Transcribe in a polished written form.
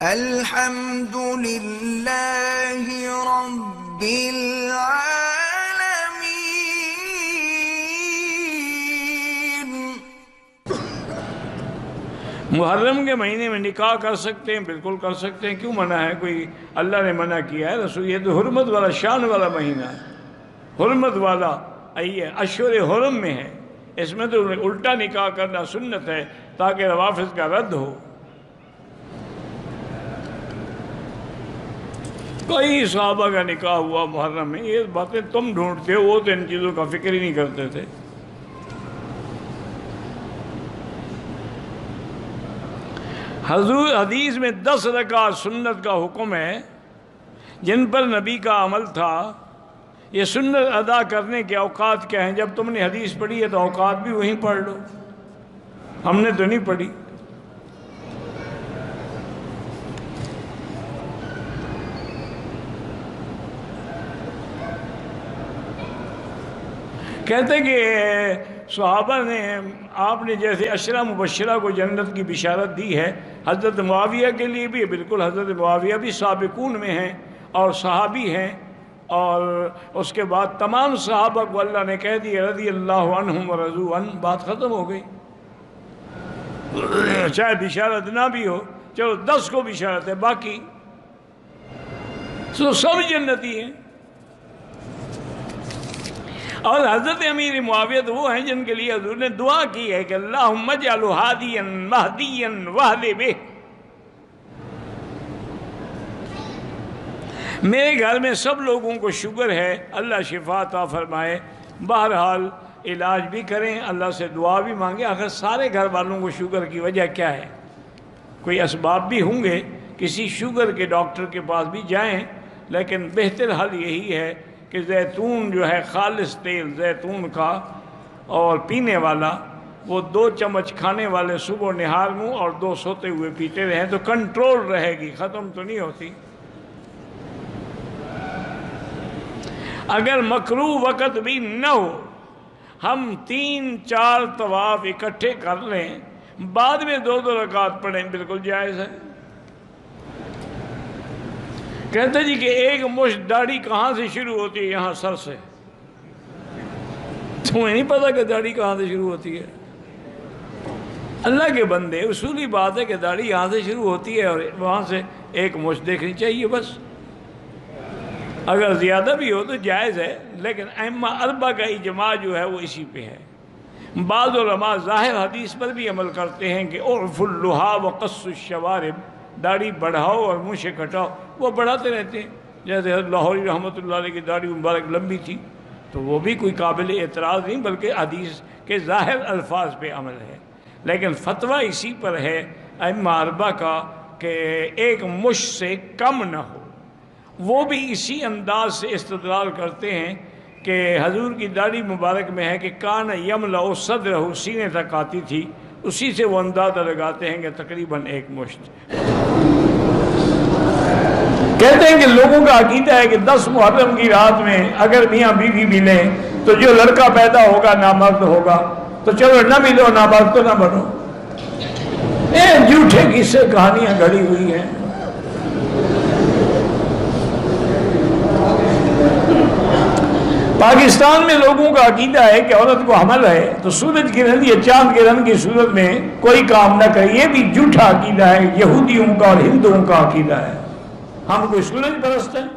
الحمد للہ رب العالمین۔ محرم کے مہینے میں نکاح کر سکتے ہیں، بالکل کر سکتے ہیں، کیوں منع ہے؟ کوئی اللہ نے منع کیا ہے؟ رسول، یہ تو حرمت والا شان والا مہینہ ہے، حرمت والا اشہر حرم میں ہے، اس میں تو الٹا نکاح کرنا سنت ہے تاکہ روافض کا رد ہو۔ کئی صحابہ کا نکاح ہوا محرم میں، یہ باتیں تم ڈھونڈتے ہو، وہ تو ان چیزوں کا فکر ہی نہیں کرتے تھے۔ حضور حدیث میں 10 رکعت سنت کا حکم ہے جن پر نبی کا عمل تھا۔ یہ سنت ادا کرنے کے اوقات کیا ہیں؟ جب تم نے حدیث پڑھی ہے تو اوقات بھی وہیں پڑھ لو، ہم نے تو نہیں پڑھی۔ کہتے ہیں کہ صحابہ نے، آپ نے جیسے عشرہ مبشرہ کو جنت کی بشارت دی ہے، حضرت معاویہ کے لیے بھی بالکل، حضرت معاویہ بھی سابقون میں ہیں اور صحابی ہیں، اور اس کے بعد تمام صحابہ کو اللہ نے کہہ دیا رضی اللہ عنہم ورضوا عنہ، بات ختم ہو گئی۔ چاہے بشارت نہ بھی ہو، چلو 10 کو بشارت ہے، باقی سب جنتی ہیں۔ اور حضرت امیر معاویہ تو وہ ہیں جن کے لیے حضور نے دعا کی ہے کہ اللہم اجعلہ ہادیا مہدیا واہد بہ۔ میرے گھر میں سب لوگوں کو شوگر ہے، اللہ شفا عطا فرمائے۔ بہرحال علاج بھی کریں، اللہ سے دعا بھی مانگیں۔ آخر سارے گھر والوں کو شوگر کی وجہ کیا ہے؟ کوئی اسباب بھی ہوں گے، کسی شوگر کے ڈاکٹر کے پاس بھی جائیں، لیکن بہتر حل یہی ہے کہ زیتون جو ہے، خالص تیل زیتون کا اور پینے والا، وہ 2 چمچ کھانے والے صبح نہار منہ اور 2 سوتے ہوئے پیتے رہیں تو کنٹرول رہے گی، ختم تو نہیں ہوتی۔ اگر مکروہ وقت بھی نہ ہو، ہم 3-4 طواف اکٹھے کر لیں، بعد میں 2 رکعت پڑھیں، بالکل جائز ہے۔ کہتے جی کہ ایک مشت داڑھی کہاں سے شروع ہوتی ہے؟ یہاں سر سے۔ تمہیں نہیں پتا کہ داڑھی کہاں سے شروع ہوتی ہے؟ اللہ کے بندے، اصولی بات ہے کہ داڑھی یہاں سے شروع ہوتی ہے اور وہاں سے ایک مشت دیکھنی چاہیے بس۔ اگر زیادہ بھی ہو تو جائز ہے، لیکن ائمہ 4 کا اجماع جو ہے وہ اسی پہ ہے۔ بعض علماء ظاہر حدیث پر بھی عمل کرتے ہیں کہ اعفوا اللحیٰ وقصوا الشوارب، داڑھی بڑھاؤ اور منشے کٹاؤ، وہ بڑھاتے رہتے ہیں۔ جیسے لاہوری رحمۃ اللہ علیہ کی داڑھی مبارک لمبی تھی تو وہ بھی کوئی قابل اعتراض نہیں، بلکہ حدیث کے ظاہر الفاظ پہ عمل ہے۔ لیکن فتویٰ اسی پر ہے ائمہ 4 کا کہ ایک مشت سے کم نہ ہو۔ وہ بھی اسی انداز سے استدلال کرتے ہیں کہ حضور کی داڑھی مبارک میں ہے کہ کان یملأ صدرہ، سینے تک آتی تھی، اسی سے وہ اندازہ لگاتے ہیں کہ تقریباً 1 مشت۔ کہتے ہیں کہ لوگوں کا عقیدہ ہے کہ 10 محرم کی رات میں اگر میاں بیوی ملیں تو جو لڑکا پیدا ہوگا نامرد ہوگا، تو چلو نہ ملو، نامرد تو نہ بنو۔ جھوٹے قصے کہانیاں گھڑی ہوئی ہیں۔ پاکستان میں لوگوں کا عقیدہ ہے کہ عورت کو حمل ہے تو سورج گرہن یا چاند گرہن کی صورت میں کوئی کام نہ کرے۔ یہ بھی جھوٹا عقیدہ ہے، یہودیوں کا اور ہندوؤں کا عقیدہ ہے۔ ہم کوئی سورج پرست ہیں؟